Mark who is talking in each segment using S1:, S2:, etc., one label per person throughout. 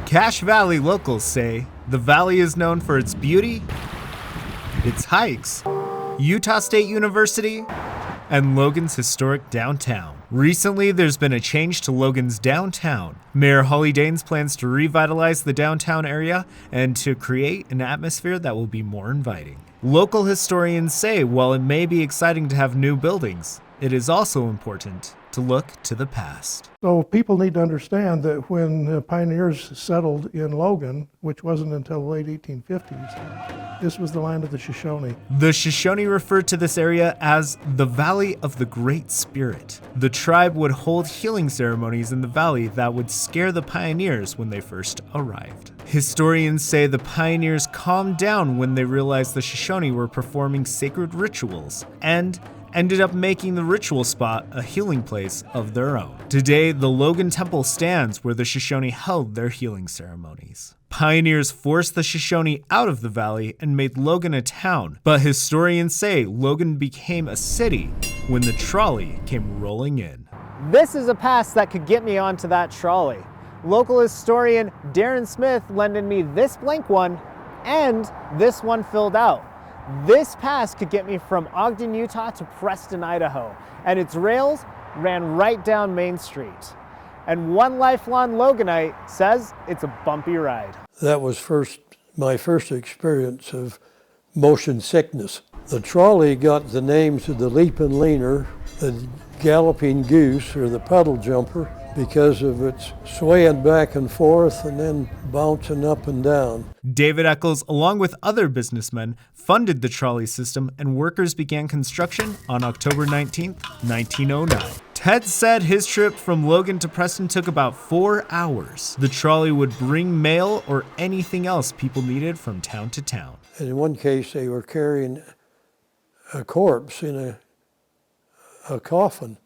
S1: Cache Valley locals say the valley is known for its beauty, its hikes, Utah State University, and Logan's historic downtown. Recently, there's been a change to Logan's downtown. Mayor Holly Danes plans to revitalize the downtown area and to create an atmosphere that will be more inviting. Local historians say while it may be exciting to have new buildings, it is also important to look to the past.
S2: So people need to understand that when the pioneers settled in Logan, which wasn't until the late 1850s, this was the land of the Shoshone.
S1: The Shoshone referred to this area as the Valley of the Great Spirit. The tribe would hold healing ceremonies in the valley that would scare the pioneers when they first arrived. Historians say the pioneers calmed down when they realized the Shoshone were performing sacred rituals and ended up making the ritual spot a healing place of their own. Today, the Logan Temple stands where the Shoshone held their healing ceremonies. Pioneers forced the Shoshone out of the valley and made Logan a town, but historians say Logan became a city when the trolley came rolling in.
S3: This is a pass that could get me onto that trolley. Local historian Darren Smith lended me this blank one and this one filled out. This pass could get me from Ogden, Utah to Preston, Idaho, and its rails ran right down Main Street. And one lifelong Loganite says it's a bumpy ride.
S4: That was my first experience of motion sickness. The trolley got the names of the leaping leaner, the galloping goose, or the puddle jumper, because of its swaying back and forth and then bouncing up and down.
S1: David Eccles, along with other businessmen, funded the trolley system, and workers began construction on October 19, 1909. Ted said his trip from Logan to Preston took about 4 hours. The trolley would bring mail or anything else people needed from town to town.
S4: And in one case, they were carrying a corpse in a coffin.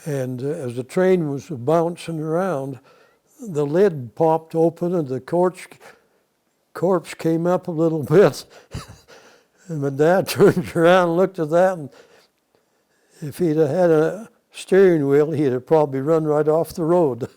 S4: And as the train was bouncing around, the lid popped open and the corpse came up a little bit. And my dad turned around and looked at that, and if he'd have had a steering wheel, he'd have probably run right off the road.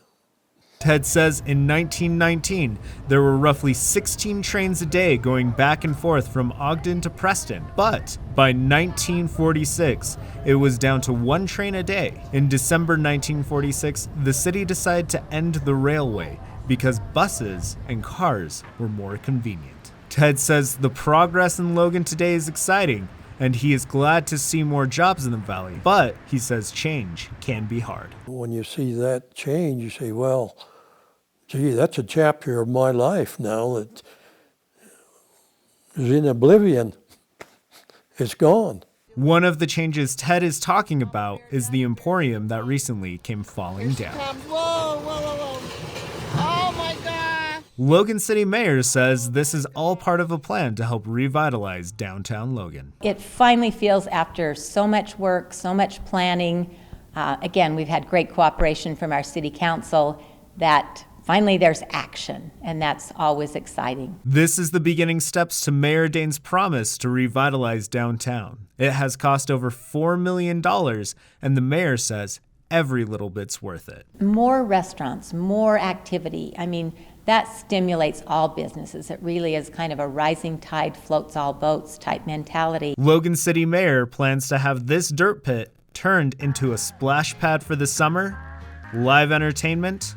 S1: Ted says in 1919, there were roughly 16 trains a day going back and forth from Ogden to Preston. But by 1946, it was down to 1 train a day. In December 1946, the city decided to end the railway because buses and cars were more convenient. Ted says the progress in Logan today is exciting, and he is glad to see more jobs in the valley. But he says change can be hard.
S4: When you see that change, you say, well, gee, that's a chapter of my life now that is in oblivion. It's gone.
S1: One of the changes Ted is talking about is the Emporium that recently came falling down.
S5: Whoa, whoa, whoa, whoa. Oh my God.
S1: Logan City Mayor says this is all part of a plan to help revitalize downtown Logan.
S6: It finally feels, after so much work, so much planning, again, we've had great cooperation from our city council, that finally there's action, and that's always exciting.
S1: This is the beginning steps to Mayor Dane's promise to revitalize downtown. It has cost over $4 million, and the mayor says every little bit's worth it.
S6: More restaurants, more activity. I mean, that stimulates all businesses. It really is kind of a rising tide floats all boats type mentality.
S1: Logan City Mayor plans to have this dirt pit turned into a splash pad for the summer, live entertainment,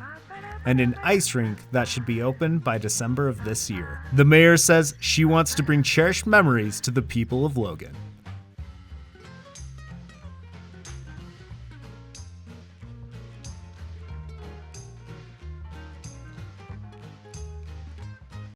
S1: and an ice rink that should be open by December of this year. The mayor says she wants to bring cherished memories to the people of Logan.